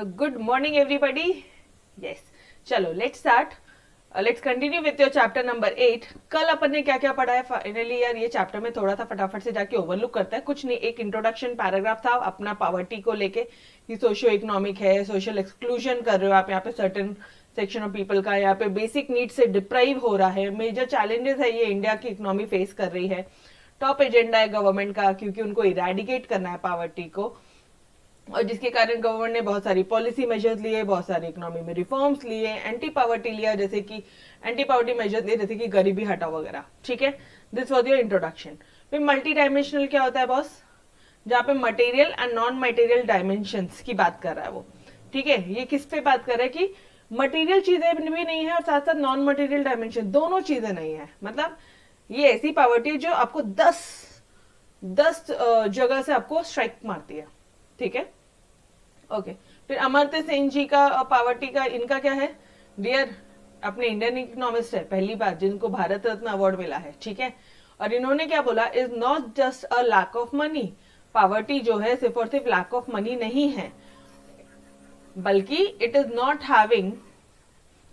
तो good morning everybody. Yes, चलो let's start. Let's continue with your chapter number 8। कल अपन ने क्या क्या पढ़ा है फाइनली यार, ये चैप्टर में थोड़ा सा फटाफट से जाके ओवरलुक करता है। कुछ नहीं, एक इंट्रोडक्शन पैराग्राफ था अपना पावर्टी को लेके कि सोशियो इकोनॉमिक है, सोशल एक्सक्लूजन कर रहे हो आप यहाँ पे सर्टेन सेक्शन ऑफ पीपल का, यहाँ पे बेसिक नीड से डिप्राइव हो रहा है। मेजर चैलेंजेस है ये इंडिया की इकोनॉमी फेस कर रही है। टॉप एजेंडा है गवर्नमेंट का, क्योंकि उनको इरेडिकेट करना है पावर्टी को, और जिसके कारण गवर्नमेंट ने बहुत सारी पॉलिसी मेजर्स लिए, बहुत सारी इकोनॉमी में रिफॉर्म्स लिए, एंटी पावर्टी लिया, जैसे कि एंटी पावर्टी मेजर्स लिए जैसे कि गरीबी हटाओ वगैरह। ठीक है, दिस वॉज योर इंट्रोडक्शन। फिर मल्टी डायमेंशनल क्या होता है बॉस, जहाँ पे material and non material dimensions की बात कर रहा है वो। ठीक है, ये किस पे बात कर रहा है कि मटेरियल चीजें भी नहीं है और साथ साथ नॉन मटेरियल डायमेंशन दोनों चीजें नहीं है। मतलब ये ऐसी पावर्टी है जो आपको 10 जगह से आपको स्ट्राइक मारती है। ठीक है, ओके। फिर अमर्त्य सेन जी का पावर्टी का इनका क्या है डियर, अपने इंडियन इकोनॉमिस्ट है, पहली बार जिनको भारत रत्न अवार्ड मिला है। ठीक है, और इन्होंने क्या बोला, is not just a lack of money. Poverty जो है सिर्फ और सिर्फ लैक ऑफ मनी नहीं है, बल्कि इट इज नॉट हैविंग,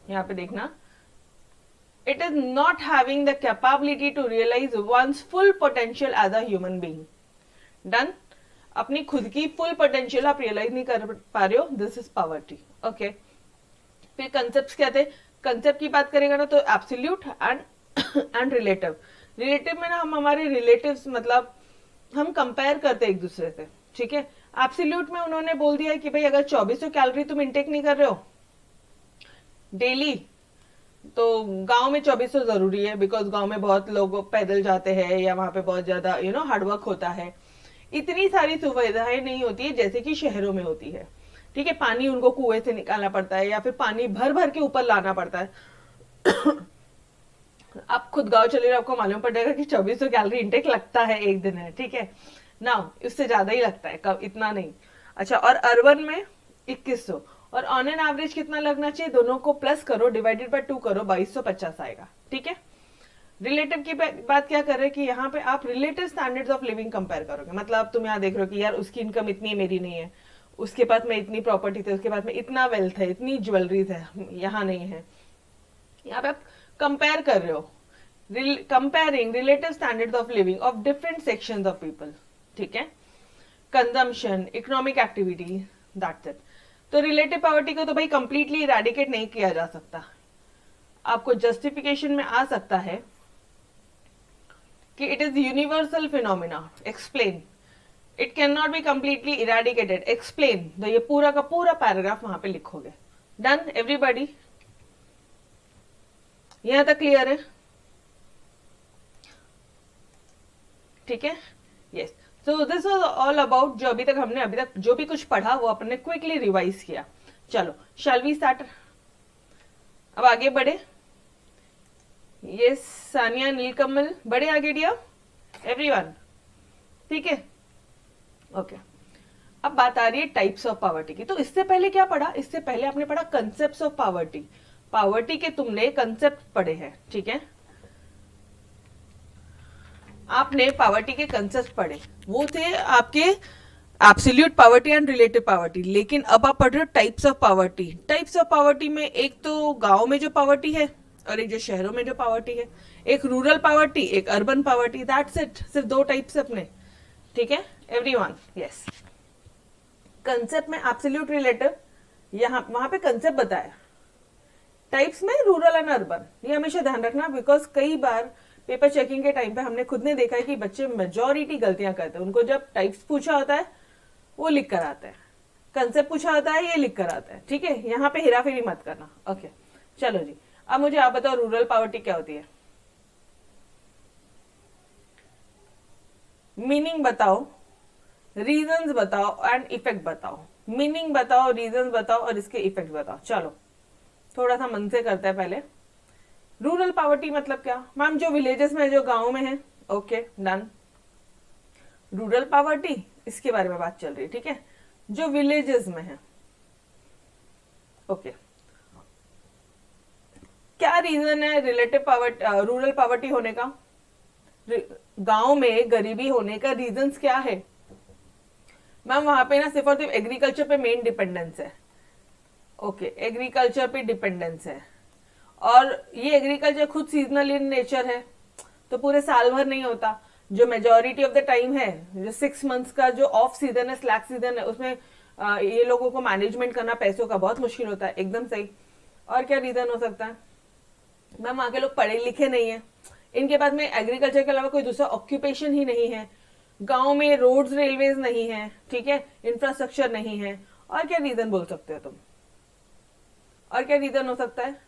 यहाँ पे देखना, it is not having the capability to realize one's full potential as a human being. Done? अपनी खुद की फुल पोटेंशियल आप रियलाइज नहीं कर पा रहे हो, दिस इज पावर्टी। ओके, फिर कंसेप्ट क्या थे, कंसेप्ट की बात करेगा ना तो एब्सोल्यूट एंड रिलेटिव। रिलेटिव में ना हम हमारे रिलेटिव्स मतलब हम कंपेयर करते हैं एक दूसरे से। ठीक है, एब्सोल्यूट में उन्होंने बोल दिया कि भाई अगर 2400 कैलोरी तुम इनटेक नहीं कर रहे हो डेली, तो गांव में 2400 जरूरी है, बिकॉज गांव में बहुत लोग पैदल जाते हैं या वहां पे बहुत ज्यादा हार्डवर्क होता है। इतनी सारी सुविधाएं नहीं होती है जैसे कि शहरों में होती है। ठीक है, पानी उनको कुएं से निकालना पड़ता है या फिर पानी भर भर के ऊपर लाना पड़ता है। आप खुद गांव चले आपको मालूम पड़ेगा कि 2400 कैलोरी इंटेक लगता है एक दिन है। ठीक है ना, उससे ज्यादा ही लगता है, कब इतना नहीं। अच्छा, और अर्बन में 2100, और ऑन एन एवरेज कितना लगना चाहिए, दोनों को प्लस करो, डिवाइडेड बाय 2 करो, 2250 आएगा। ठीक है, रिलेटिव की बात क्या कर रहे हैं कि यहाँ पे आप relative standards of living compare करोगे। मतलब तुम यहाँ देख रहे हो कि यार उसकी इनकम इतनी है, मेरी नहीं है, उसके पास में इतनी प्रॉपर्टी थी, उसके पास में इतना वेल्थ है, इतनी ज्वेलरीज है, यहाँ नहीं है। यहाँ पे आप कंपेयर कर रहे हो, comparing relative standards of living of different sections of people. ठीक है, consumption, economic activity, that's it. तो रिलेटिव पॉवर्टी को तो भाई कंप्लीटली इरेडिकेट नहीं किया जा सकता। आपको जस्टिफिकेशन में आ सकता है कि it is universal phenomena, explain, it can not be completely eradicated, explain. तो ये पूरा का पूरा पैराग्राफ वहां पे लिखोगे। डन एवरीबॉडी, यहां तक क्लियर है? ठीक है, yes. So this was all about, जो अभी तक जो भी कुछ पढ़ा वो अपन ने क्विकली रिवाइज किया। चलो शैल वी स्टार्ट, अब आगे बढ़े। ये सानिया नीलकमल, बड़े आगे डिया एवरीवन। ठीक है, ओके। अब बात आ रही है टाइप्स ऑफ पावर्टी की। तो इससे पहले क्या पढ़ा, इससे पहले आपने पढ़ा कंसेप्ट ऑफ पावर्टी। पावर्टी के तुमने कंसेप्ट पढ़े हैं। ठीक है, आपने पावर्टी के कंसेप्ट पढ़े, वो थे आपके absolute poverty and relative poverty. लेकिन अब आप पढ़ रहे हो types of poverty. Types of poverty में एक तो गांव में जो पावर्टी है और एक जो शहरों में जो पावर्टी है, एक रूरल पावर्टी, एक अर्बन पावर्टी, दैट्स इट। सिर्फ 2 टाइप्स अपने। ठीक है एवरीवन, यस। कंसेप्ट में एब्सोल्यूट, रिलेटिव, यहाँ वहां पे कंसेप्ट बताया। टाइप्स में रूरल एंड अर्बन, ये हमेशा ध्यान रखना, बिकॉज कई बार पेपर चेकिंग के टाइम पे हमने खुद ने देखा है कि बच्चे मेजॉरिटी गलतियां करते हैं। उनको जब टाइप्स पूछा होता है वो लिख कर आता है, कंसेप्ट पूछा होता है ये लिख कर आता है। ठीक है, यहाँ पे हेराफेरी मत करना। ओके, चलो जी, अब मुझे आप बताओ रूरल पावर्टी क्या होती है, मीनिंग बताओ, रीजंस बताओ एंड इफेक्ट बताओ। मीनिंग बताओ, रीजंस बताओ और इसके इफेक्ट बताओ। चलो थोड़ा सा मन से करते हैं पहले। रूरल पावर्टी मतलब क्या मैम, जो विलेजेस में, जो गांव में है। Okay done. रूरल पावर्टी, इसके बारे में बात चल रही है। ठीक है, जो विलेजेस में है। ओके, क्या रीजन है रिलेटिव पावर्टी, रूरल पावर्टी होने का, गांव में गरीबी होने का रीजंस क्या है मैम? वहां पे ना सिर्फ और सिर्फ एग्रीकल्चर पे मेन डिपेंडेंस है। ओके, एग्रीकल्चर पे डिपेंडेंस है, और ये एग्रीकल्चर खुद सीजनल इन नेचर है, तो पूरे साल भर नहीं होता। जो मेजोरिटी ऑफ द टाइम है, जो 6 मंथ्स का जो ऑफ सीजन है, स्लैक सीजन है, उसमें ये लोगों को मैनेजमेंट करना पैसों का बहुत मुश्किल होता है। एकदम सही। और क्या रीजन हो सकता है? मैम वहां के लोग पढ़े लिखे नहीं है, इनके पास में एग्रीकल्चर के अलावा कोई दूसरा ऑक्यूपेशन ही नहीं है, गांव में रोड्स रेलवेज नहीं है, ठीक है, इंफ्रास्ट्रक्चर नहीं है। और क्या रीजन बोल सकते हो तुम? और क्या रीजन हो सकता है?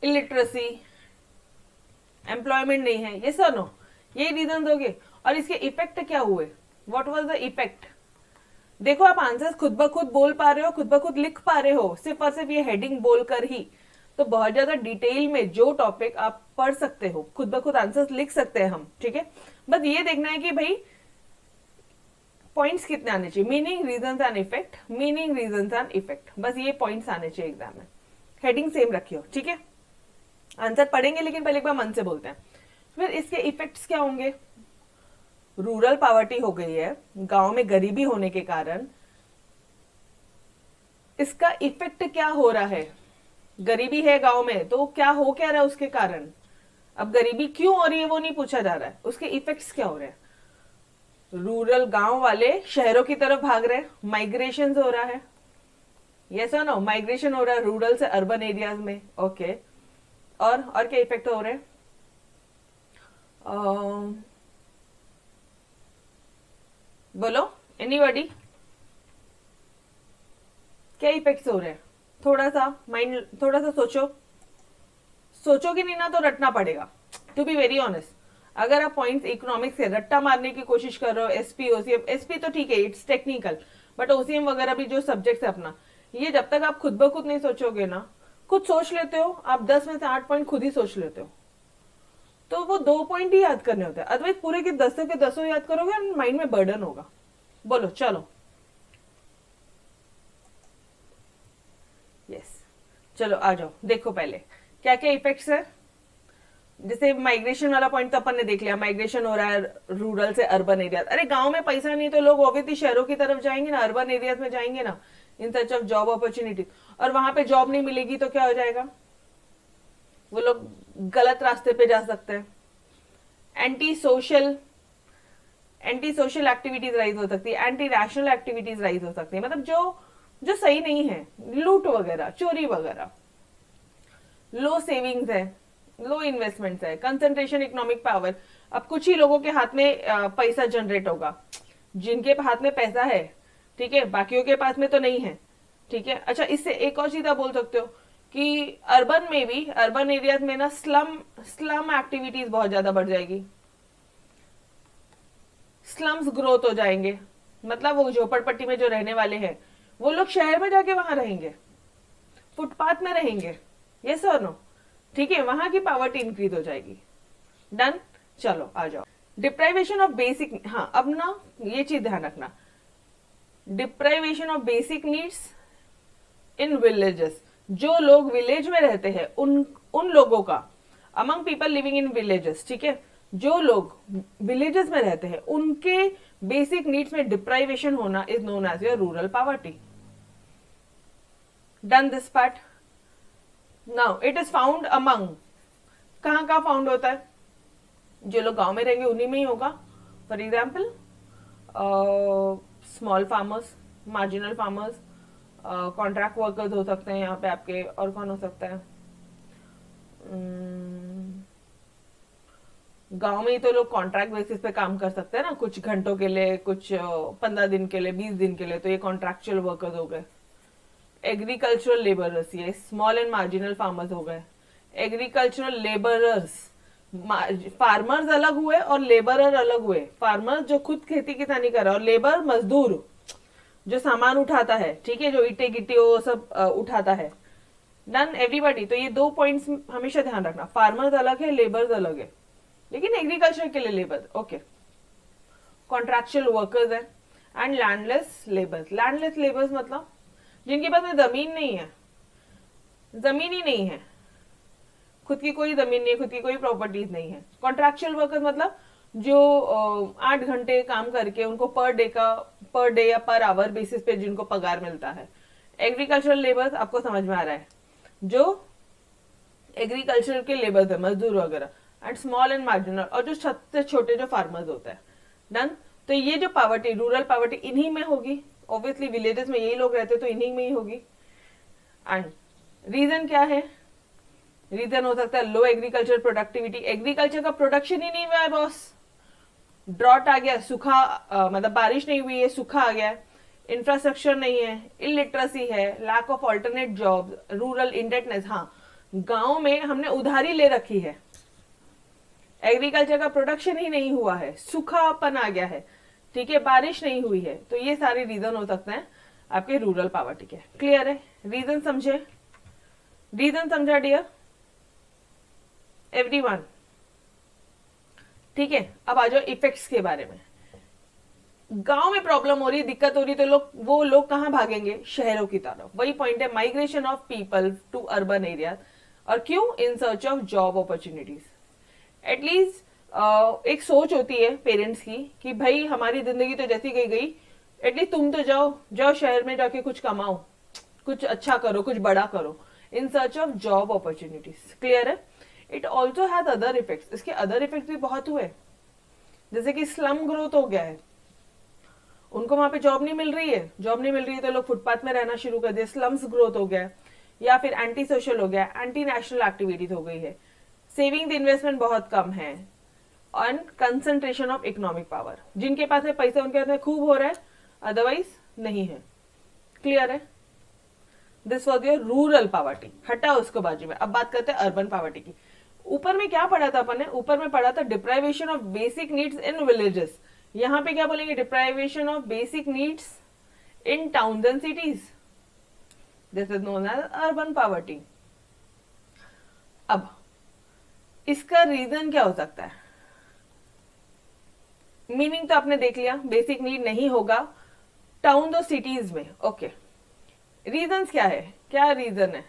इलिटरेसी, एम्प्लॉयमेंट नहीं है, ये सर नो, ये रीजन दोगे। और इसके इफेक्ट क्या हुए? What was the effect? देखो आप आंसर्स खुद ब खुद बोल पा रहे हो, खुद ब खुद लिख पा रहे हो, सिर्फ और सिर्फ ये हेडिंग बोलकर ही। तो बहुत ज्यादा डिटेल में जो टॉपिक आप पढ़ सकते हो, खुद ब खुद आंसर्स लिख सकते हैं हम, ठीक है। बस ये देखना है कि भाई पॉइंट्स कितने आने चाहिए, meaning, reasons and effect, meaning, reasons and effect, बस ये पॉइंट्स आने चाहिए एग्जाम में। हेडिंग सेम रखियो, ठीक है। आंसर पढ़ेंगे लेकिन पहले एक बार मन से बोलते हैं। फिर इसके इफेक्ट्स क्या होंगे? रूरल पॉवर्टी हो गई है, गांव में गरीबी होने के कारण इसका इफेक्ट क्या हो रहा है? गरीबी है गांव में, तो क्या हो क्या रहा है उसके कारण? अब गरीबी क्यों हो रही है वो नहीं पूछा जा रहा है, उसके इफेक्ट्स क्या हो रहे हैं? रूरल गांव वाले शहरों की तरफ भाग रहे हैं, माइग्रेशन हो रहा है, यस और नो, माइग्रेशन हो रहा है रूरल से अर्बन एरियाज में, ओके। और क्या इफेक्ट हो रहे हैं? बोलो एनीबॉडी, क्या इफेक्ट्स हो रहे हैं? थोड़ा सा माइंड, थोड़ा सा सोचो। सोचोगे नहीं ना तो रटना पड़ेगा, टू बी वेरी ऑनेस्ट। अगर आप पॉइंट्स इकोनॉमिक्स से रट्टा मारने की कोशिश कर रहे हो, एसपी ओसीएम, एसपी तो ठीक है, इट्स टेक्निकल, बट ओसीएम वगैरह भी जो सब्जेक्ट है अपना, ये जब तक आप खुद ब खुद नहीं सोचोगे ना, खुद सोच लेते हो आप 10 में से 8 पॉइंट खुद ही सोच लेते हो, तो वो 2 पॉइंट ही याद करने होते हैं। अदरवाइज पूरे के 10 के 10 याद करोगे, माइंड में बर्डन होगा। बोलो चलो, यस, चलो आ जाओ, देखो पहले क्या क्या इफेक्ट्स है। जैसे माइग्रेशन वाला पॉइंट तो अपन ने देख लिया, माइग्रेशन हो रहा है रूरल से अर्बन एरिया। अरे गांव में पैसा नहीं तो लोग ऑब्वियसली शहरों की तरफ जाएंगे ना, अर्बन एरियाज में जाएंगे ना, इन सर्च ऑफ जॉब अपॉर्चुनिटी। और वहां पे जॉब नहीं मिलेगी तो क्या हो जाएगा? वो लोग गलत रास्ते पे जा सकते हैं। एंटी सोशल एक्टिविटीज राइज हो सकती है, एंटी रैशनल एक्टिविटीज राइज हो सकती है, मतलब जो जो सही नहीं है, लूट वगैरह, चोरी वगैरह। लो सेविंग्स है, लो इन्वेस्टमेंट्स है, कंसंट्रेशन इकोनॉमिक पावर। अब कुछ ही लोगों के हाथ में पैसा जनरेट होगा, जिनके हाथ में पैसा है, ठीक है, बाकियों के पास में तो नहीं है, ठीक है। अच्छा, इससे एक और चीज आप बोल सकते हो कि अर्बन में भी, अर्बन एरियाज में ना स्लम एक्टिविटीज बहुत ज्यादा बढ़ जाएगी, स्लम्स ग्रोथ हो जाएंगे। मतलब वो झोपड़पट्टी में जो रहने वाले हैं वो लोग शहर में जाके वहां रहेंगे, फुटपाथ में रहेंगे, यस और नो, ठीक है, वहां की पावर्टी इंक्रीज हो जाएगी। डन, चलो आ जाओ। डिप्राइवेशन ऑफ बेसिक, हाँ अब ना ये चीज ध्यान रखना, deprivation of basic needs in villages. जो लोग विलेज में रहते हैं उन लोगों का, among people living in villages, ठीक है, जो लोग विलेजेस में रहते हैं उनके बेसिक नीड्स में डिप्राइवेशन होना is known as your rural poverty. Done this part. Now it is found among, कहां कहां फाउंड होता है? जो लोग गांव में रहेंगे उन्हीं में ही होगा। For example small farmers, marginal farmers, contract workers हो सकते हैं यहाँ पे आपके। और कौन हो सकता है? गांव में ही तो लोग कॉन्ट्रैक्ट बेसिस पे काम कर सकते हैं ना, कुछ घंटों के लिए, कुछ 15 दिन के लिए, 20 दिन के लिए, तो ये कॉन्ट्रैक्चुअल वर्कर्स हो गए। एग्रीकल्चरल लेबरर्स, ये स्मॉल एंड मार्जिनल फार्मर्स हो गए। एग्रीकल्चरल लेबरर्स, फार्मर्स अलग हुए और लेबरर अलग हुए। फार्मर्स जो खुद खेती किसानी कर रहा है, और लेबर मजदूर जो सामान उठाता है, ठीक है, जो ईटे गिट्टे वो सब उठाता है। Done everybody. तो ये 2 पॉइंट्स हमेशा ध्यान रखना, फार्मर्स अलग है, लेबर्स अलग है, लेकिन एग्रीकल्चर के लिए लेबर, ओके। कॉन्ट्रैक्चुअल वर्कर्स है and landless labours. Landless labours मतलब जिनके पास में जमीन नहीं है, जमीन ही नहीं है, खुद की कोई जमीन नहीं है, खुद की कोई प्रॉपर्टीज नहीं है। कॉन्ट्रैक्चुअल वर्कर्स मतलब जो 8 घंटे काम करके उनको पर डे या पर आवर बेसिस पे जिनको पगार मिलता है। एग्रीकल्चरल लेबर्स आपको समझ में आ रहा है, जो एग्रीकल्चर के लेबर्स है, मजदूर वगैरह, एंड स्मॉल एंड मार्जिनल, और जो सबसे छोटे जो फार्मर्स होते हैं। डन। तो ये जो पावर्टी, रूरल पावर्टी, इन्हीं में होगी। ऑब्वियसली विलेजेस में यही लोग रहते तो इन्हीं में ही होगी। एंड रीजन क्या है? रीजन हो सकता है लो एग्रीकल्चर प्रोडक्टिविटी, एग्रीकल्चर का प्रोडक्शन ही नहीं हुआ है बॉस, ड्रॉट आ गया, सूखा, मतलब बारिश नहीं हुई है, सूखा आ गया है, इंफ्रास्ट्रक्चर नहीं है, इलिटरेसी है, lack of alternate job, rural indebtedness. हाँ, गांव में हमने उधारी ले रखी है, एग्रीकल्चर का प्रोडक्शन ही नहीं हुआ है, सूखापन आ गया है, ठीक है, बारिश नहीं हुई है। तो ये सारे रीजन हो सकते हैं आपके रूरल पावर्टी के। क्लियर है? रीजन समझे? रीजन समझा डियर एवरीवन? ठीक है, अब आ जाओ इफेक्ट्स के बारे में। गांव में प्रॉब्लम हो रही है, दिक्कत हो रही है, तो वो लोग कहां भागेंगे? शहरों की तरफ। वही पॉइंट है, migration of people to urban area. और क्यों? In search of job opportunities. At least एक सोच होती है पेरेंट्स की कि भाई हमारी जिंदगी तो जैसी गई गई, एटलीस्ट तुम तो जाओ शहर में जाके कुछ कमाओ, कुछ अच्छा करो, कुछ बड़ा करो, in search of job opportunities. Clear है? It also has other effects, इसके अदर इफेक्ट्स भी बहुत हुए, जैसे कि स्लम ग्रोथ हो गया है, उनको वहां पे जॉब नहीं मिल रही है, जॉब नहीं मिल रही है तो लोग फुटपाथ में रहना शुरू कर दिए, स्लम्स ग्रोथ हो गया है, या फिर एंटी सोशल हो गया, एंटी नेशनल एक्टिविटीज हो गई है, सेविंग इन्वेस्टमेंट बहुत कम है, on concentration of economic power, जिनके पास में पैसा उनके पास में खूब हो रहा है, अदरवाइज नहीं है। क्लियर है? This was your rural poverty. हटा उसको बाजू में, अब बात करते हैं अर्बन पावर्टी की। ऊपर में क्या पढ़ा था अपन ने? ऊपर में पढ़ा था deprivation of basic needs in villages. यहां पे क्या बोलेंगे? Deprivation of basic needs in towns and cities. This is known as urban poverty. अब इसका रीजन क्या हो सकता है? मीनिंग तो आपने देख लिया, बेसिक नीड नहीं होगा टाउन और सिटीज में। ओके, रीजंस क्या है? क्या रीजन है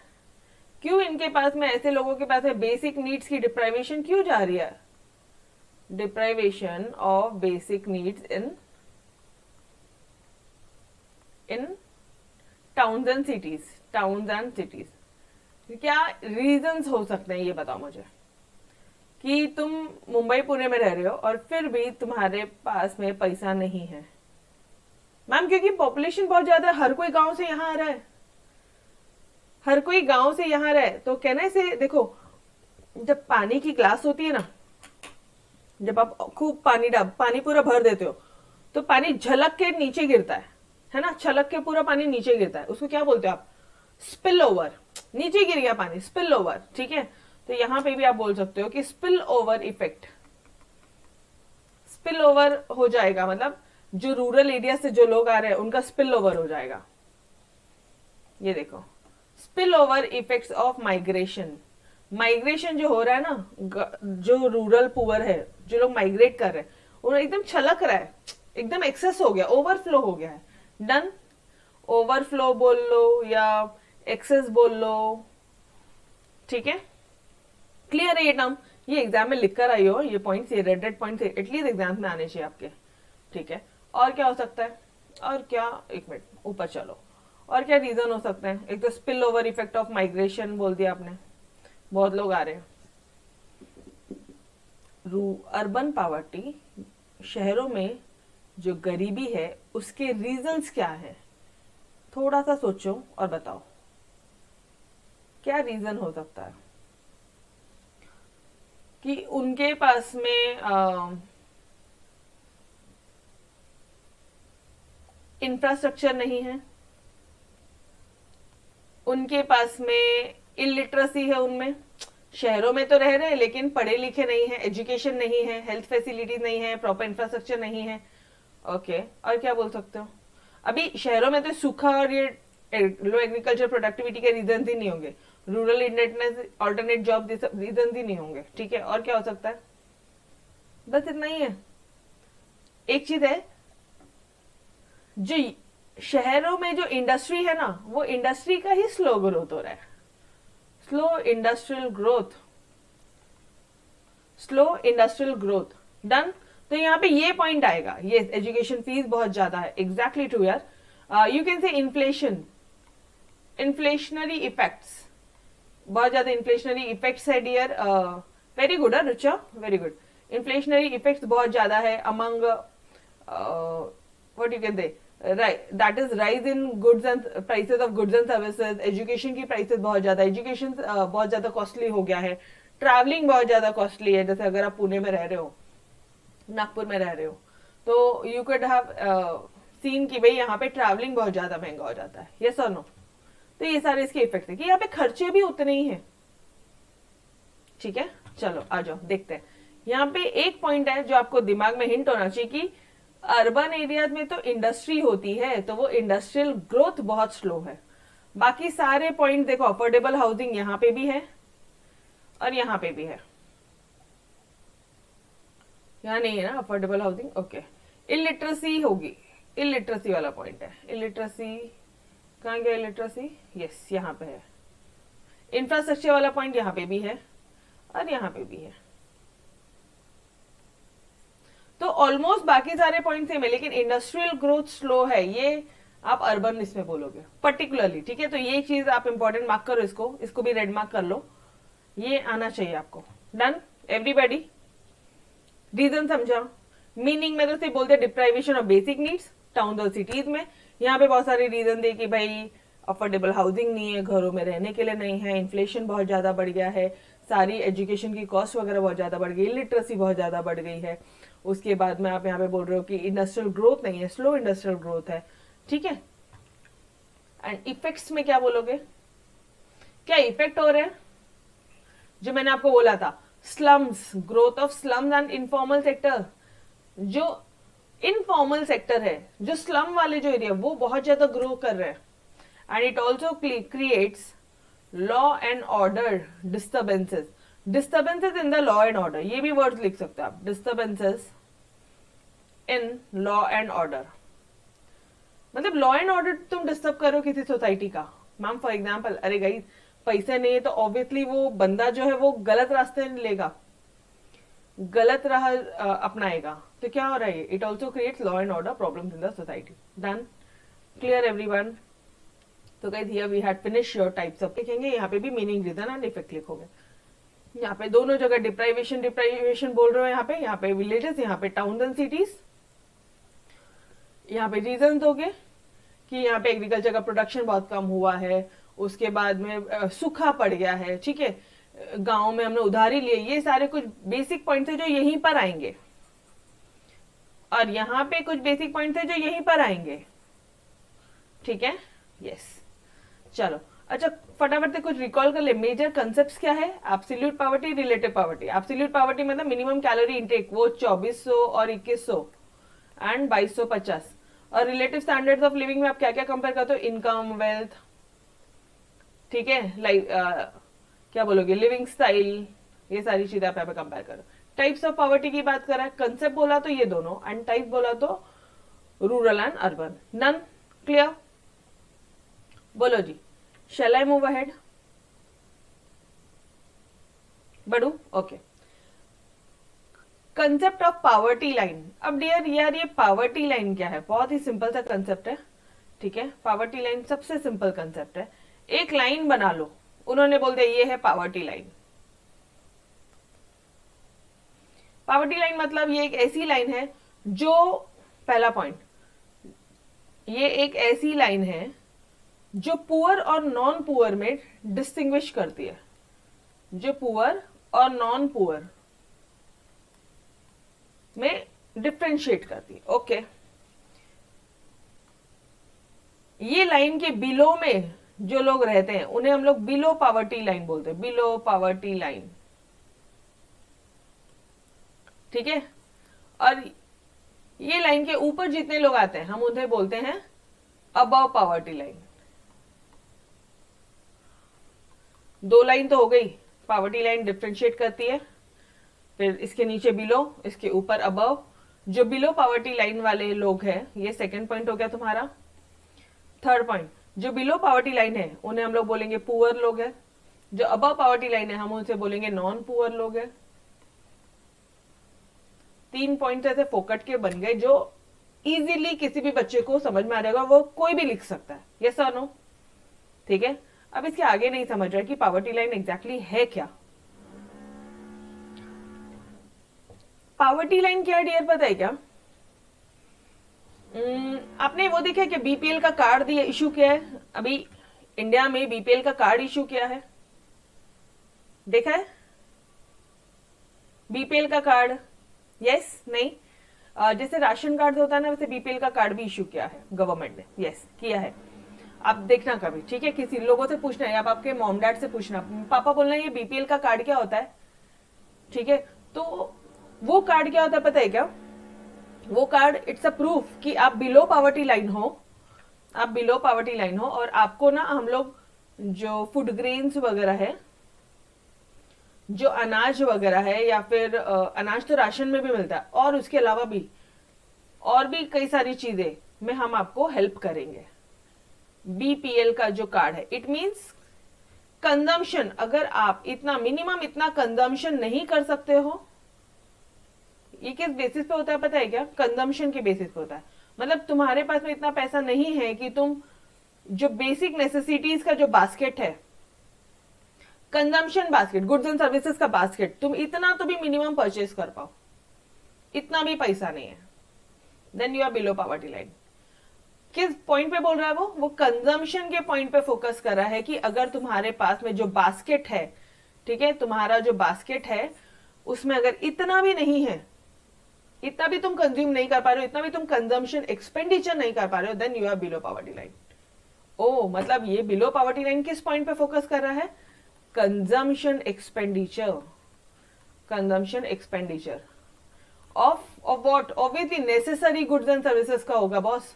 क्यों इनके पास में, ऐसे लोगों के पास में बेसिक नीड्स की डिप्राइवेशन क्यों जा रही है? Deprivation of basic needs in towns and cities. Towns and cities, क्या रीजंस हो सकते हैं ये बताओ मुझे, कि तुम मुंबई पुणे में रह रहे हो और फिर भी तुम्हारे पास में पैसा नहीं है। मैम क्योंकि पॉपुलेशन बहुत ज्यादा है, हर कोई गांव से यहाँ आ रहा है, हर कोई गांव से यहाँ रहे। तो कहने से देखो, जब पानी की ग्लास होती है ना, जब आप खूब पानी पूरा भर देते हो तो पानी झलक के नीचे गिरता है ना, छलक के पूरा पानी नीचे गिरता है, उसको क्या बोलते हो आप? Spill over. नीचे गिर गया पानी, स्पिल ओवर। ठीक है, तो यहां पे भी आप बोल सकते हो कि spill over effect, spill over हो जाएगा, मतलब जो रूरल एरिया से जो लोग आ रहे हैं उनका स्पिल ओवर हो जाएगा। ये देखो, spill over effects of migration. Migration जो हो रहा है ना, जो रूरल पुअर है, जो लोग माइग्रेट कर रहे हैं, उन्हें एकदम छलक रहा है, एकदम एक्सेस हो गया, ओवरफ्लो हो गया है। डन। ओवरफ्लो बोल लो या एक्सेस बोल लो, ठीक है, क्लियर है ये टर्म? ये एग्जाम में लिख कर आई हो, ये पॉइंट्स, ये रेड पॉइंट्स एटलीस्ट एग्जाम में आने चाहिए आपके। ठीक है, और क्या हो सकता है? और क्या, एक मिनट ऊपर चलो, और क्या रीजन हो सकते हैं? एक तो spill over effect of migration बोल दिया आपने, बहुत लोग आ रहे हैं। अर्बन पावर्टी, शहरों में जो गरीबी है उसके रीजंस क्या है? थोड़ा सा सोचो और बताओ क्या रीजन हो सकता है कि उनके पास में इंफ्रास्ट्रक्चर नहीं है, उनके पास में इलिटरेसी है, उनमें शहरों में तो रह रहे हैं लेकिन पढ़े लिखे नहीं है, एजुकेशन नहीं है, हेल्थ फैसिलिटीज नहीं है, प्रॉपर इंफ्रास्ट्रक्चर नहीं है। ओके, और क्या बोल सकते हो? अभी शहरों में तो सूखा और ये लो एग्रीकल्चर प्रोडक्टिविटी के रीजन ही नहीं होंगे, rural indebtedness, alternate job reason ही नहीं होंगे। ठीक है, और क्या हो सकता है? बस इतना ही है। एक चीज है, जो शहरों में जो इंडस्ट्री है ना, वो इंडस्ट्री का ही स्लो ग्रोथ हो रहा है, slow industrial growth, slow industrial growth. Done. तो यहाँ पे ये पॉइंट आएगा, ये एजुकेशन फीस बहुत ज्यादा है, एग्जैक्टली ट्रू यार। You can say inflation, inflationary effects, बहुत ज्यादा इन्फ्लेशनरी इफेक्ट्स है dear. Very good Rucha, very good. Inflationary effects बहुत ज्यादा है among what you can say, that is rise in goods and prices of goods and services. Education की prices बहुत ज्यादा, education बहुत ज्यादा कॉस्टली हो गया है। ट्रैवलिंग बहुत ज्यादा कॉस्टली है, जैसे अगर आप पुणे में रह रहे हो, नागपुर में रह रहे हो, तो यू कुड हैव सीन कि भाई यहाँ पे ट्रैवलिंग बहुत ज्यादा महंगा हो जाता है, यस और नो। तो ये सारे इसके इफेक्ट है कि यहाँ पे खर्चे भी उतने ही हैं। ठीक है, चलो आ जाओ देखते हैं। यहाँ पे एक पॉइंट है जो आपको दिमाग में हिंट होना चाहिए कि अर्बन एरियाज में तो इंडस्ट्री होती है, तो वो इंडस्ट्रियल ग्रोथ बहुत स्लो है। बाकी सारे पॉइंट देखो, अफोर्डेबल हाउसिंग यहाँ पे भी है और यहाँ पे भी है, यहाँ नहीं है ना अफोर्डेबल हाउसिंग, ओके। इलिटरेसी होगी, इलिटरेसी वाला पॉइंट है। इलिटरेसी कहाँ गया, इलिटरेसी, यस यहाँ पे है। इंफ्रास्ट्रक्चर वाला पॉइंट यहाँ पे भी है और यहाँ पे भी है। तो ऑलमोस्ट बाकी सारे पॉइंट सेम है, लेकिन इंडस्ट्रियल ग्रोथ स्लो है, ये आप अर्बन इसमें बोलोगे पर्टिकुलरली। ठीक है, तो ये चीज आप इंपॉर्टेंट मार्क करो, इसको भी रेड मार्क कर लो, ये आना चाहिए आपको। डन एवरीबॉडी, रीजन समझा। मीनिंग में तो सिर्फ बोलते deprivation of basic needs town और सिटीज में। यहाँ पे बहुत सारे रीजन दे कि भाई अफोर्डेबल हाउसिंग नहीं है, घरों में रहने के लिए नहीं है, इन्फ्लेशन बहुत ज्यादा बढ़ गया है, सारी एजुकेशन की कॉस्ट वगैरह बहुत ज्यादा बढ़ गई, लिटरेसी बहुत ज्यादा बढ़ गई है। उसके बाद में आप यहाँ पे बोल रहे हो कि इंडस्ट्रियल ग्रोथ नहीं है, स्लो इंडस्ट्रियल ग्रोथ है। ठीक है, एंड इफेक्ट्स में क्या बोलोगे, क्या इफेक्ट हो रहे हैं? जो मैंने आपको बोला था, slums, growth of slums and informal sector. जो इनफॉर्मल सेक्टर है, जो स्लम वाले जो एरिया, वो बहुत ज्यादा ग्रो कर रहे हैं। And it also creates law and order disturbances. Disturbances in the law and order, ये भी वर्ड लिख सकते हो आप, disturbances in law and order. मतलब लॉ एंड ऑर्डर तुम डिस्टर्ब करो किसी सोसाइटी का। मैम फॉर एग्जाम्पल, अरे गाइस पैसे नहीं है तो ऑब्वियसली वो बंदा जो है वो गलत रास्ते लेगा, गलत राह अपनाएगा, तो क्या हो रहा है, it also creates law and order problems in the society. Done, clear everyone? तो guys here we had finish your types of, लिखेंगे यहाँ पे भी मीनिंग, रीजन एंड इफेक्ट लिखोगे। यहाँ पे दोनों जगह डिप्राइवेशन बोल रहे हो, यहाँ पे विलेजेस, यहाँ पे टाउन एंड सिटीज। यहाँ पे रीजन दोगे कि यहाँ पे एग्रीकल्चर का प्रोडक्शन बहुत कम हुआ है, उसके बाद में सूखा पड़ गया है, ठीक है, गांव में हमने उधारी लिए, ये सारे कुछ बेसिक पॉइंट्स है जो यहीं पर आएंगे, और यहाँ पे कुछ बेसिक पॉइंट्स है जो यहीं पर आएंगे। ठीक है, यस, चलो अच्छा फटाफट से कुछ रिकॉल कर ले। मेजर कंसेप्ट्स क्या है? Absolute poverty, relative poverty. Absolute poverty मतलब मिनिमम कैलोरी इंटेक, वो 2400 और 2100 एंड 2250। और रिलेटिव स्टैंडर्ड्स ऑफ लिविंग में आप क्या क्या कंपेयर करते हो? इनकम, वेल्थ, ठीक है, लाइक क्या बोलोगे, लिविंग स्टाइल, ये सारी चीजें आप यहाँ पे कंपेयर करो। टाइप्स ऑफ पॉवर्टी की बात करा, कंसेप्ट बोला तो ये दोनों, एंड टाइप बोला तो rural and urban. None clear? बोलो जी, शैल आई मूव अहेड? बढ़ू? Okay. Concept of poverty line. अब डियर यार ये पावर्टी लाइन क्या है? बहुत ही सिंपल सा कंसेप्ट है, ठीक है। पावर्टी लाइन सबसे सिंपल कंसेप्ट है। एक लाइन बना लो, उन्होंने बोल दिया ये है पावर्टी लाइन। पावर्टी लाइन मतलब ये एक ऐसी लाइन है जो, पहला पॉइंट, ये एक ऐसी लाइन है जो पुअर और नॉन पुअर में डिस्टिंग्विश करती है, जो पुअर और नॉन पुअर में डिफ्रेंशिएट करती है। ओके, ये लाइन के बिलो में जो लोग रहते हैं उन्हें हम लोग बिलो पावर्टी लाइन बोलते हैं, बिलो पावर्टी लाइन, ठीक है। और ये लाइन के ऊपर जितने लोग आते हैं हम उन्हें बोलते हैं अबव पावर्टी लाइन। दो लाइन तो हो गई, पावर्टी लाइन डिफ्रेंशिएट करती है, फिर इसके नीचे बिलो, इसके ऊपर अबव। जो बिलो पावर्टी लाइन वाले लोग हैं, ये सेकंड पॉइंट हो गया तुम्हारा। थर्ड पॉइंट, जो बिलो पावर्टी लाइन है उन्हें हम लोग बोलेंगे पुअर लोग हैं, जो अबव पावर्टी लाइन है हम उनसे बोलेंगे नॉन पुअर लोग हैं। तीन पॉइंट ऐसे फोकट के बन गए जो इजीली किसी भी बच्चे को समझ में आ जाएगा, वो कोई भी लिख सकता है, यस और नो? ठीक है, अब इसके आगे नहीं समझ रहा कि पॉवर्टी लाइन एग्जैक्टली है क्या। पॉवर्टी लाइन क्या है डियर, पता है क्या? आपने वो देखा कि बीपीएल का कार्ड दिया, इशू किया है अभी इंडिया में, बीपीएल का कार्ड इशू किया है, देखा है बीपीएल का कार्ड? यस नहीं? जैसे राशन कार्ड होता है ना, वैसे बीपीएल का कार्ड भी इशू किया है गवर्नमेंट ने, यस किया है। आप देखना कभी, ठीक है, किसी लोगों से पूछना है, आप आपके मॉम डैड से पूछना, पापा बोलना ये बीपीएल का कार्ड क्या होता है, ठीक है। तो वो कार्ड क्या होता है पता है क्या? वो कार्ड इट्स अ प्रूफ कि आप बिलो पॉवर्टी लाइन हो, आप बिलो पॉवर्टी लाइन हो, और आपको ना हम लोग जो फूड ग्रेन्स वगैरह है, जो अनाज वगैरह है, या फिर अनाज तो राशन में भी मिलता है, और उसके अलावा भी और भी कई सारी चीजें में हम आपको हेल्प करेंगे। बीपीएल का जो कार्ड है, इट मींस कंजम्पशन, अगर आप इतना मिनिमम इतना कंजम्पशन नहीं कर सकते हो, ये किस बेसिस पे होता है पता है क्या? कंजम्पशन के बेसिस पे होता है। मतलब तुम्हारे पास में इतना पैसा नहीं है कि तुम जो बेसिक नेसेसिटीज का जो बास्केट है, consumption basket, goods and services का बास्केट, तुम इतना तो भी मिनिमम परचेज कर पाओ, इतना भी पैसा नहीं है, then you are below poverty line. किस पॉइंट पे बोल रहा है वो कंजम्पशन के पॉइंट पे फोकस कर रहा है कि अगर तुम्हारे पास में जो बास्केट है, ठीक है, तुम्हारा जो बास्केट है उसमें अगर इतना भी नहीं है, इतना भी तुम कंज्यूम नहीं कर पा रहे हो, इतना भी तुम कंजम्पशन एक्सपेंडिचर नहीं कर पा रहे हो, then you are below poverty line. ओ मतलब ये बिलो पॉवर्टी लाइन किस पॉइंट पे फोकस कर रहा है? Consumption expenditure, consumption expenditure of what? Obviously necessary goods and services का होगा बॉस,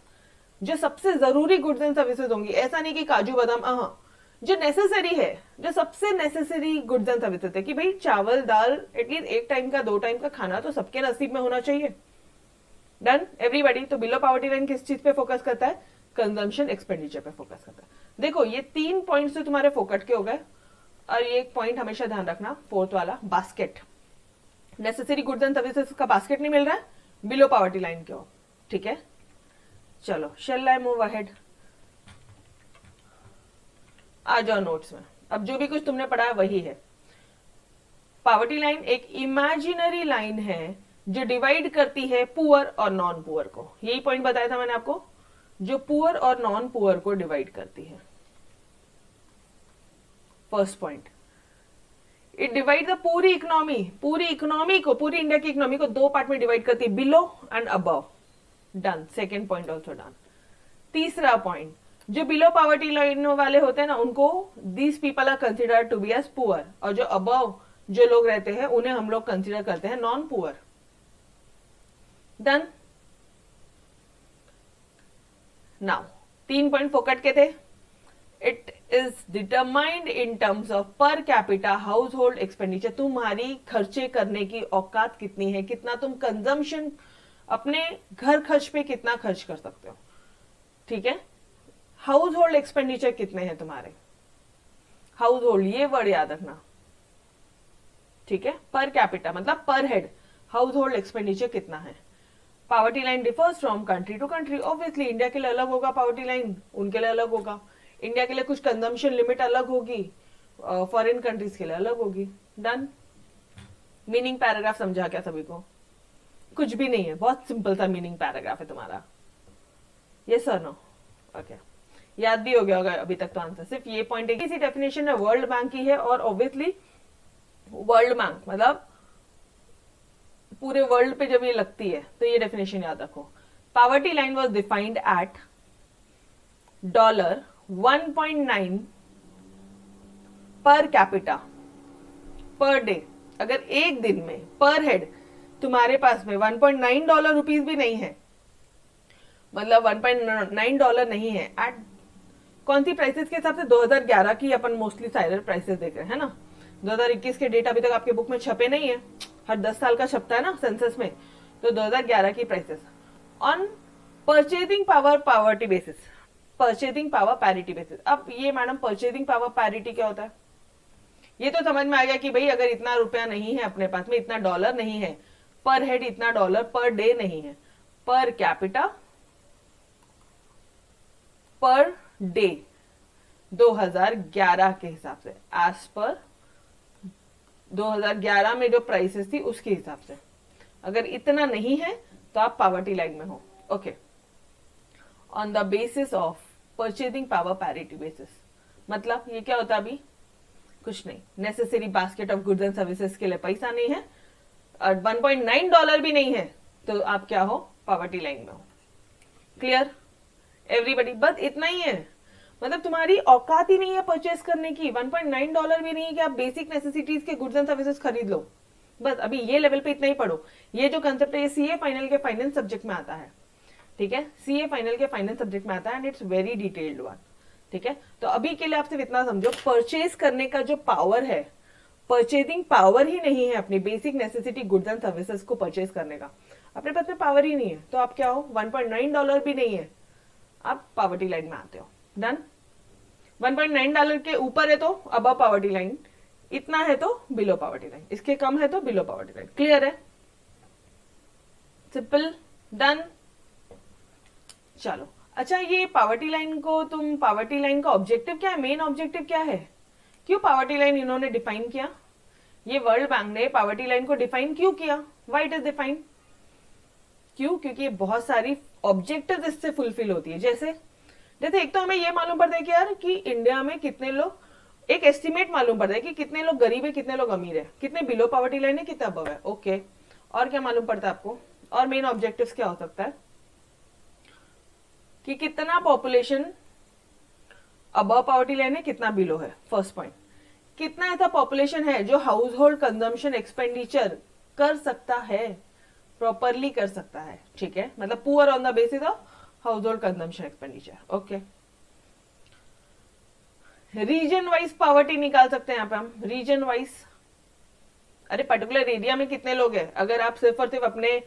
जो सबसे जरूरी गुड्स एंड सर्विसेज होंगी। ऐसा नहीं कि काजू बादाम, जो नेसेसरी है, जो सबसे नेसेसरी गुड्स एंड सर्विसेज है, कि भाई चावल दाल एटलीस्ट एक टाइम का, 2 टाइम का खाना तो सबके नसीब में होना चाहिए। Done everybody. तो बिलो पॉवर्टी लाइन किस चीज पे फोकस करता है? कंजम्पशन एक्सपेंडिचर पे फोकस करता है। देखो ये 3 पॉइंट्स तो तुम्हारे फोकट के हो गए, और ये एक पॉइंट हमेशा ध्यान रखना, 4th वाला basket, necessary goods and services का बास्केट नहीं मिल रहा है, बिलो पॉवर्टी लाइन के हो, ठीक है। चलो शैल आई मूव अहेड, आ जाओ नोट्स में। अब जो भी कुछ तुमने पढ़ा है वही है। पॉवर्टी लाइन एक इमेजिनरी लाइन है जो डिवाइड करती है पुअर और नॉन पुअर को, यही पॉइंट बताया था मैंने आपको, जो पुअर और नॉन पुअर को डिवाइड करती है। First point, it divide the पूरी इकोनॉमी को, पूरी इंडिया की इकोनॉमी को 2 पार्ट में डिवाइड करती है, below and above. Done, second point also done. तीसरा पॉइंट, जो बिलो पॉवर्टी लाइन वाले होते हैं ना, उनको these people are considered to be as poor, और जो अबव जो लोग रहते हैं उन्हें हम लोग कंसिडर करते हैं non poor. Done. Now 3 point फोकट के थे। It is determined in terms of per capita house hold expenditure, तुम्हारी खर्चे करने की औकात कितनी है, कितना तुम कंजम्पशन अपने घर खर्च पे कितना खर्च कर सकते हो, ठीक है। हाउस होल्ड एक्सपेंडिचर कितने हैं तुम्हारे, हाउस होल्ड ये वर्ड याद रखना, ठीक है। पर कैपिटा मतलब पर हेड हाउस होल्ड एक्सपेंडिचर कितना है। Poverty line differs from country to country, obviously India के लिए अलग होगा पॉवर्टी लाइन, उनके लिए अलग होगा। इंडिया के लिए कुछ कंजम्पशन लिमिट अलग होगी, फॉरेन कंट्रीज के लिए अलग होगी। डन। मीनिंग पैराग्राफ समझा क्या सभी को? कुछ भी नहीं है, बहुत सिंपल सा मीनिंग पैराग्राफ है तुम्हारा। यस और नो? ओके, याद भी हो गया होगा अभी तक तो आंसर। सिर्फ ये पॉइंट है कि इसी डेफिनेशन है वर्ल्ड बैंक की है, और ऑब्वियसली वर्ल्ड बैंक मतलब पूरे वर्ल्ड पे जब ये लगती है तो ये डेफिनेशन याद रखो। Poverty line was defined at $1.9 per capita per day. अगर एक दिन में पर हेड तुम्हारे पास में $1.9 रुपीज भी नहीं है, मतलब $1.9 नहीं है, एट कौन सी प्राइसेस के हिसाब से? 2011 की अपन मोस्टली साइरर प्राइसेस देख रहे हैं ना। 2021 के डेटा अभी तक आपके बुक में छपे नहीं है, हर 10 साल का छपता है ना सेंसस में, तो 2011 की prices on purchasing power poverty basis, purchasing power parity basis. अब ये मैडम परचेजिंग पावर पैरिटी क्या होता है? ये तो समझ में आ गया कि भाई अगर इतना रुपया नहीं है अपने पास में, इतना डॉलर नहीं है, पर हेड इतना डॉलर पर डे नहीं है, पर कैपिटा पर डे 2011 के हिसाब से, एज पर 2011 में जो प्राइसेस थी उसके हिसाब से। अगर इतना नहीं है तो आप पावर्टी लाइन में हो। Okay, on the basis of purchasing power parity basis, मतलब ये क्या होता है अभी? कुछ नहीं, necessary basket of goods and services के लिए पैसा नहीं है और $1.9 भी नहीं है, तो आप क्या हो? पावर्टी लाइन में हो। Clear everybody? बस इतना ही है, मतलब तुम्हारी औकात ही नहीं है परचेस करने की। $1.9 भी नहीं है कि आप बेसिक नेसेसिटीज के गुड्स एंड सर्विसेज खरीद लो। बस अभी ये लेवल पे इतना ही पढ़ो। ये जो कंसेप्ट है ये सीए फाइनल के फाइनेंस सब्जेक्ट में आता है, ठीक है? सीए फाइनल के फाइनेंस सब्जेक्ट में आता है and it's very detailed one, ठीक है? तो अभी के लिए आप सिर्फ इतना समझो, परचेज करने का जो पावर है, परचेजिंग पावर ही नहीं है अपनी basic necessity goods and services को परचेज करने का, अपने पास में पावर ही नहीं है, तो आप क्या हो? $1.9 भी नहीं है, आप पावर्टी लाइन में आते हो। डन? $1.9 के ऊपर है तो अबव पावर्टी लाइन, इतना है तो बिलो पावर्टी लाइन, इसके कम है तो बिलो पावर्टी लाइन। क्लियर है? सिंपल। डन? चलो, अच्छा ये पावर्टी लाइन को तुम, पावर्टी लाइन का ऑब्जेक्टिव क्या है, मेन ऑब्जेक्टिव क्या है, क्यों पावर्टी लाइन इन्होंने डिफाइन किया? ये वर्ल्ड बैंक ने पावर्टी लाइन को डिफाइन क्यों किया? Why it is define? क्यों? क्योंकि बहुत सारी ऑब्जेक्टिव इससे फुलफिल होती है। जैसे एक तो हमें ये मालूम पड़ता है कि यार कि इंडिया में कितने लोग, एक एस्टिमेट मालूम पड़ता है कि कितने लोग गरीब है, कितने लोग अमीर है, कितने बिलो पावर्टी लाइन है, कितना अबव है। ओके, और क्या मालूम पड़ता है आपको? और मेन ऑब्जेक्टिव्स क्या हो सकता है कि कितना पॉपुलेशन अबव पावर्टी लाइन है, कितना बिलो है। फर्स्ट पॉइंट, कितना ऐसा पॉपुलेशन है जो हाउस होल्ड कंजम्पशन एक्सपेंडिचर कर सकता है, प्रॉपरली कर सकता है, ठीक है? मतलब poor on the basis of house hold consumption expenditure. Okay, region wise poverty निकाल सकते हैं यहाँ पे हम, रीजन वाइज। अरे पर्टिकुलर एरिया में कितने लोग हैं, अगर आप सिर्फ और सिर्फ अपने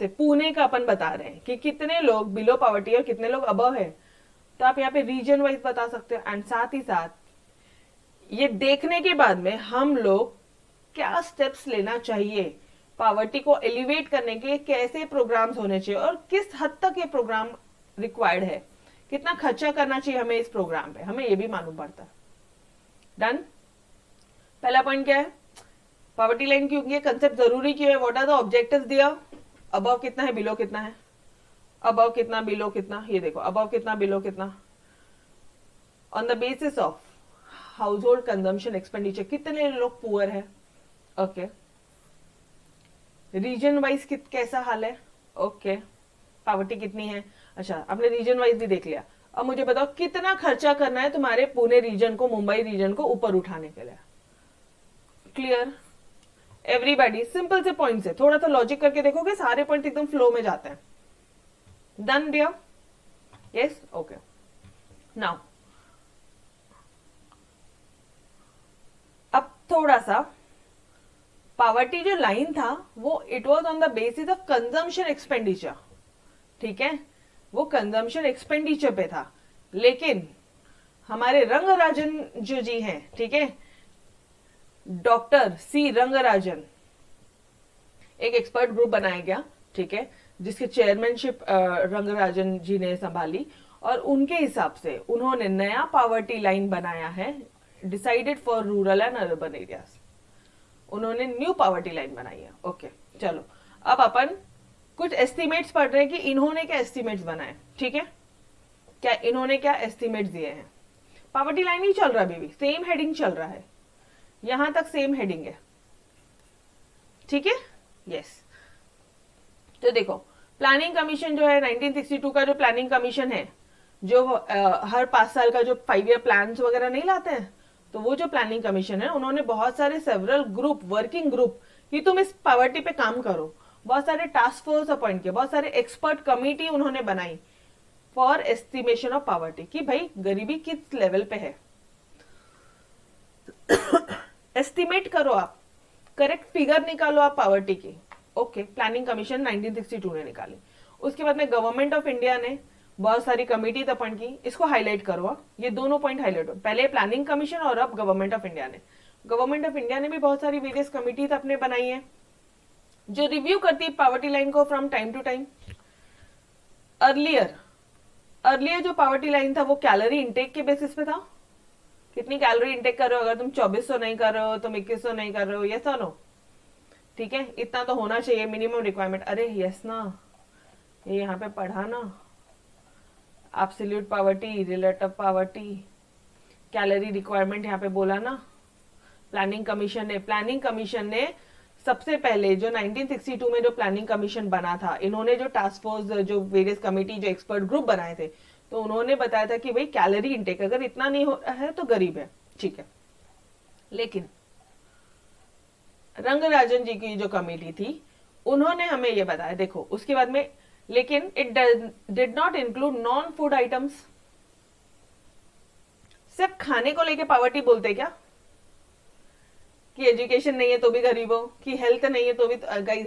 पुणे का अपन बता रहे हैं कि कितने लोग बिलो पावर्टी और कितने लोग अबव है, तो आप यहाँ पे रीजन वाइज बता सकते हो। एंड साथ ही साथ ये देखने के बाद में हम लोग क्या स्टेप्स लेना चाहिए पावर्टी को एलिवेट करने के, कैसे प्रोग्राम्स होने चाहिए और किस हद तक ये प्रोग्राम रिक्वायर्ड है, कितना खर्चा करना चाहिए हमें इस प्रोग्राम पे, हमें ये भी मालूम पड़ता है। डन? पहला पॉइंट क्या है? पावर्टी लाइन क्यों, ये कंसेप्ट जरूरी क्यों है? व्हाट आर द ऑब्जेक्टिव्स दिया? अबव कितना है, बिलो कितना है, अबव कितना, बिलो कितना। ये देखो, अबव कितना, बिलो कितना, on the basis of house hold consumption expenditure, कितने लोग पुअर है। ओके, रीजन वाइज कैसा हाल है। ओके, पावर्टी कितनी है। अच्छा, आपने रीजन वाइज भी देख लिया। अब मुझे बताओ कितना खर्चा करना है तुम्हारे पुणे रीजन को, मुंबई रीजन को ऊपर उठाने के लिए। Clear everybody? सिंपल से पॉइंट है, थोड़ा सा लॉजिक करके देखोगे सारे पॉइंट एकदम फ्लो में जाते हैं। Done dear? Yes? Okay, now अब थोड़ा सा पावर्टी जो लाइन था वो it was on the basis of consumption expenditure, ठीक है? वो कंजम्पशन एक्सपेंडिचर पे था, लेकिन हमारे रंगराजन जो जी हैं, ठीक है, डॉक्टर सी रंगराजन, एक एक्सपर्ट ग्रुप बनाया गया, ठीक है, जिसके चेयरमैनशिप रंगराजन जी ने संभाली, और उनके हिसाब से उन्होंने नया पावर्टी लाइन बनाया है, decided for rural and urban areas. उन्होंने न्यू पावर्टी लाइन बनाई है। ओके, चलो अब अपन कुछ एस्टिमेट्स पढ़ रहे हैं कि इन्होंने क्या एस्टिमेट्स बनाए, ठीक है? क्या इन्होंने क्या एस्टिमेट्स दिए हैं? पावर्टी लाइन ही चल रहा है, अभी भी सेम हेडिंग चल रहा है, यहां तक सेम हेडिंग है, ठीक है? यस। तो देखो, प्लानिंग कमीशन जो है 1962 का जो प्लानिंग कमीशन है, जो हर 5 साल का जो 5 ईयर प्लान वगैरह नहीं लाते हैं, तो वो जो प्लानिंग कमीशन है उन्होंने बहुत सारे सेवरल ग्रुप, वर्किंग ग्रुप, कि तुम इस पावर्टी पे काम करो, बहुत सारे टास्क फोर्स अपॉइंट किए, बहुत सारे एक्सपर्ट कमिटी उन्होंने बनाई फॉर एस्टिमेशन ऑफ पावर्टी, कि भाई गरीबी किस लेवल पे है। एस्टिमेट करो आप, करेक्ट फिगर निकालो आप पावर्टी की। ओके, प्लानिंग कमीशन 1962 ने निकाली। उसके बाद में गवर्नमेंट ऑफ इंडिया ने बहुत सारी कमिटी अपॉइंट की, इसको हाईलाइट करो, ये दोनों पॉइंट हाईलाइट हो, पहले प्लानिंग कमीशन और अब गवर्नमेंट ऑफ इंडिया ने। गवर्नमेंट ऑफ इंडिया ने भी बहुत सारी वेरियस कमिटीज अपने बनाई है जो रिव्यू करती है पावर्टी लाइन को from time to time. Earlier earlier जो पावर्टी लाइन था वो कैलोरी इंटेक के बेसिस पे था, कितनी कैलोरी इंटेक कर रहे हो, अगर तुम 2400 नहीं कर रहे हो, तुम 2100 नहीं कर रहे हो, यस और नो, ठीक है, इतना तो होना चाहिए मिनिमम रिक्वायरमेंट। अरे यस ना, ये यहाँ पे पढ़ा ना, absolute poverty, relative poverty, calorie requirement यहाँ पे बोला ना। प्लानिंग कमीशन ने सबसे पहले जो 1962 में जो प्लानिंग कमीशन बना था, इन्होंने जो टास्क फोर्स, जो वेरियस कमिटी, जो एक्सपर्ट ग्रुप बनाए थे, तो उन्होंने बताया था कि भाई कैलोरी इंटेक अगर इतना नहीं हो रहा है तो गरीब है, ठीक है। लेकिन रंगराजन जी की जो कमेटी थी उन्होंने हमें ये बताया, देखो उसके बाद में, लेकिन it did not include non food items. सिर्फ खाने को लेके पावर्टी बोलते क्या, कि एजुकेशन नहीं है तो भी गरीब हो, कि हेल्थ नहीं है तो भी,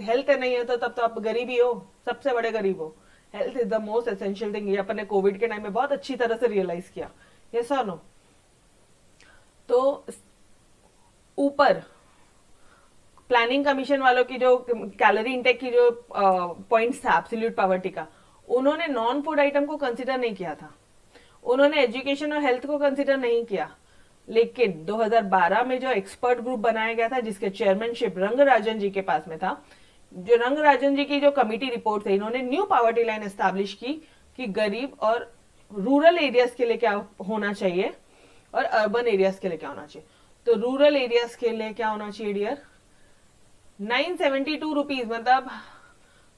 हेल्थ नहीं है तो तब तो आप गरीब ही हो, सबसे बड़े गरीब हो। Health is the most essential thing, ये अपन ने कोविड के टाइम में बहुत अच्छी तरह से रियलाइज किया, यस और नो। तो ऊपर प्लानिंग कमीशन वालों की जो कैलोरी इंटेक की जो पॉइंट्स था एब्सोल्यूट पावर्टी का, उन्होंने नॉन फूड आइटम को कंसिडर नहीं किया था, उन्होंने एजुकेशन और हेल्थ को कंसिडर नहीं किया। लेकिन 2012 में जो एक्सपर्ट ग्रुप बनाया गया था, जिसके चेयरमैनशिप रंगराजन जी के पास में था, जो रंगराजन जी की जो कमिटी रिपोर्ट थी, इन्होंने न्यू पावर्टी लाइन एस्टैब्लिश की कि गरीब और रूरल एरियाज के लिए क्या होना चाहिए और अर्बन एरियाज के लिए क्या होना चाहिए। तो रूरल एरियाज के लिए क्या होना चाहिए डियर, 972 रुपीज, मतलब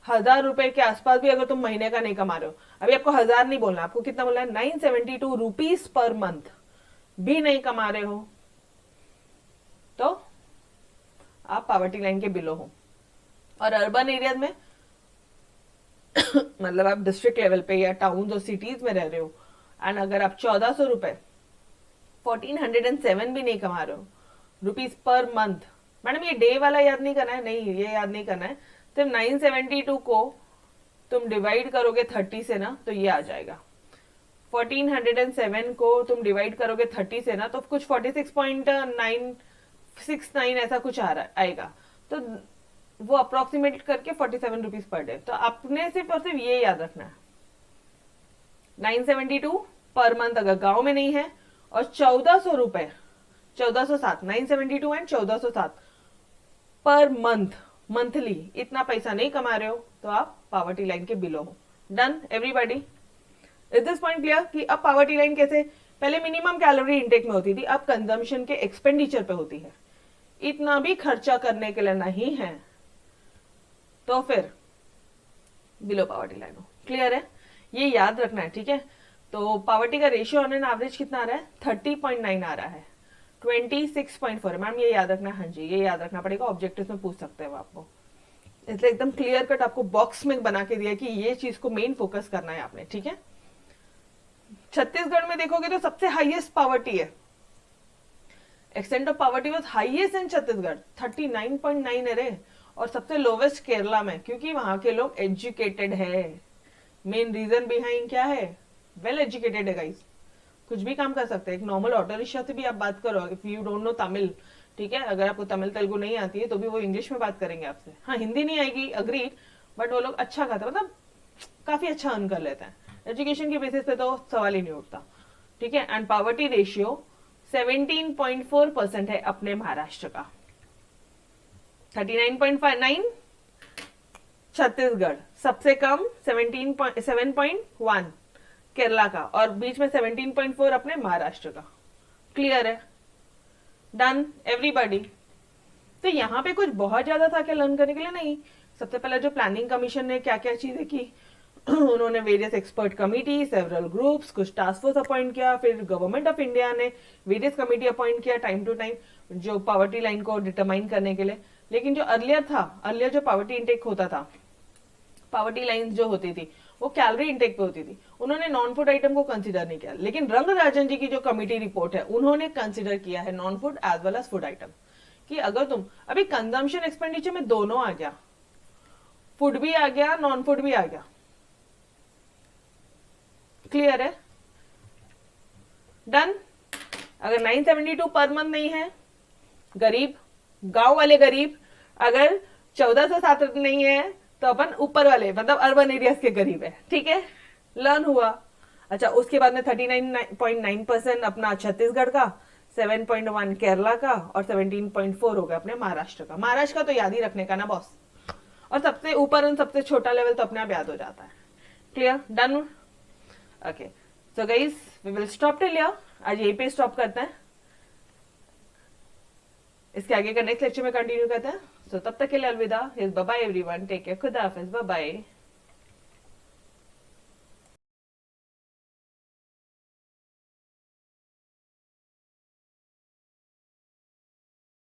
1000 रुपए के आसपास भी अगर तुम महीने का नहीं कमा रहे हो, अभी आपको 1000 नहीं बोलना, आपको कितना बोलना है, 972 रुपीज पर मंथ भी नहीं कमा रहे हो तो आप पावर्टी लाइन के बिलो हो। और अर्बन एरिया में मतलब आप डिस्ट्रिक्ट लेवल पे या टाउन और सिटीज में रह रहे हो, एंड अगर आप 1400 रुपए 1407 भी नहीं कमा रहे हो रुपीज पर मंथ, मैडम ये डे वाला याद नहीं करना है, नहीं ये याद नहीं करना है, सिर्फ 972 को तुम डिवाइड करोगे 30 से ना तो ये आ जाएगा, 1407 को तुम डिवाइड करोगे 30 से ना तो कुछ 46.969 ऐसा कुछ आएगा, तो वो अप्रोक्सीमेट करके 47 रुपीज पर डे। तो आपने सिर्फ और सिर्फ ये याद रखना है, 972 पर मंथ अगर गांव में नहीं है, और 1400 रुपए 1407, 972 एंड 1407 पर मंथ, मंथली इतना पैसा नहीं कमा रहे हो तो आप पावर्टी लाइन के बिलो हो। Done everybody, is this point clear कि अब पावर्टी लाइन कैसे, पहले मिनिमम कैलोरी इंटेक में होती थी, अब कंजम्पशन के एक्सपेंडिचर पे होती है, इतना भी खर्चा करने के लिए नहीं है तो फिर बिलो पावर्टी लाइन हो। क्लियर है, ये याद रखना है, ठीक है। तो पावर्टी का रेशियो ऑन एन एवरेज कितना आ रहा है, 30.9 आ रहा है, 26.4 है मैम, ये याद रखना है, हाँ जी ये याद रखना पड़ेगा, ऑब्जेक्टिव में पूछ सकते हैं आपको, इसलिए एकदम क्लियर कट आपको बॉक्स में बना के दिया कि ये चीज को मेन फोकस करना है आपने, ठीक है। छत्तीसगढ़ में देखोगे तो सबसे हाईएस्ट पावर्टी है, extent of poverty was highest in Chhattisgarh 39.9 है रे, और सबसे लोवेस्ट केरला में, क्योंकि वहां के लोग एजुकेटेड है। मेन रीजन बिहाइंड क्या है, वेल एजुकेटेड है गाइस, कुछ भी काम कर सकते हैं। एक नॉर्मल ऑटो रिक्शा से भी आप बात करो, if you don't know Tamil, ठीक है, अगर आपको तमिल तेलुगु नहीं आती है तो भी वो इंग्लिश में बात करेंगे आपसे, हाँ हिंदी नहीं आएगी अग्रीड, बट वो लोग अच्छा खाते, मतलब काफी अच्छा अर्न कर लेते हैं, एजुकेशन के बेसिस पे तो सवाल ही नहीं उठता, ठीक है। एंड पावर्टी रेशियो 17.4% है अपने महाराष्ट्र का, 39.9 छत्तीसगढ़, सबसे कम 7.1 केरला का, और बीच में 17.4 अपने महाराष्ट्र का। क्लियर है, डन एवरीबॉडी। तो यहाँ पे कुछ बहुत ज्यादा था क्या लर्न करने के लिए, नहीं। सबसे पहले जो प्लानिंग कमीशन ने क्या क्या चीजें की उन्होंने various expert committee, several groups, कुछ टास्क फोर्स अपॉइंट किया, फिर गवर्नमेंट ऑफ इंडिया ने वेरियस कमिटी अपॉइंट किया टाइम टू टाइम जो पावर्टी लाइन को डिटरमाइन करने के लिए। लेकिन जो अर्लियर था, अर्लियर जो पावर्टी इंटेक होता था, पावर्टी लाइन जो होती थी वो कैलोरी इंटेक पे होती थी, उन्होंने नॉन फूड आइटम को कंसीडर नहीं किया। लेकिन रंगराजन जी की जो कमिटी रिपोर्ट है उन्होंने कंसीडर किया है non food as well as food item, कि अगर तुम अभी कंजम्पशन एक्सपेंडिचर में दोनों आ गया, फूड भी आ गया, नॉन फूड भी आ गया। क्लियर है, डन। अगर 972 पर मंथ नहीं है, गरीब, गांव वाले गरीब, अगर 1407 नहीं है तो अपन ऊपर वाले मतलब अर्बन एरियाज के गरीब है, ठीक है, लर्न हुआ। अच्छा, उसके बाद में 39.9% अपना छत्तीसगढ़ का, 7.1 केरला का और 17.4 हो गया अपने महाराष्ट्र का। महाराष्ट्र का तो याद ही रखने का ना बॉस, और सबसे ऊपर और सबसे छोटा लेवल तो अपने आप याद हो जाता है। Clear, done. Okay, so guys we will stop till here, आज यहीं पे स्टॉप करते हैं, इसके आगे का नेक्स्ट लेक्चर में कंटिन्यू करते हैं। सो तब तक के लिए अलविदा, bye bye everyone, take care, खुदा हाफिज, बाय बाय।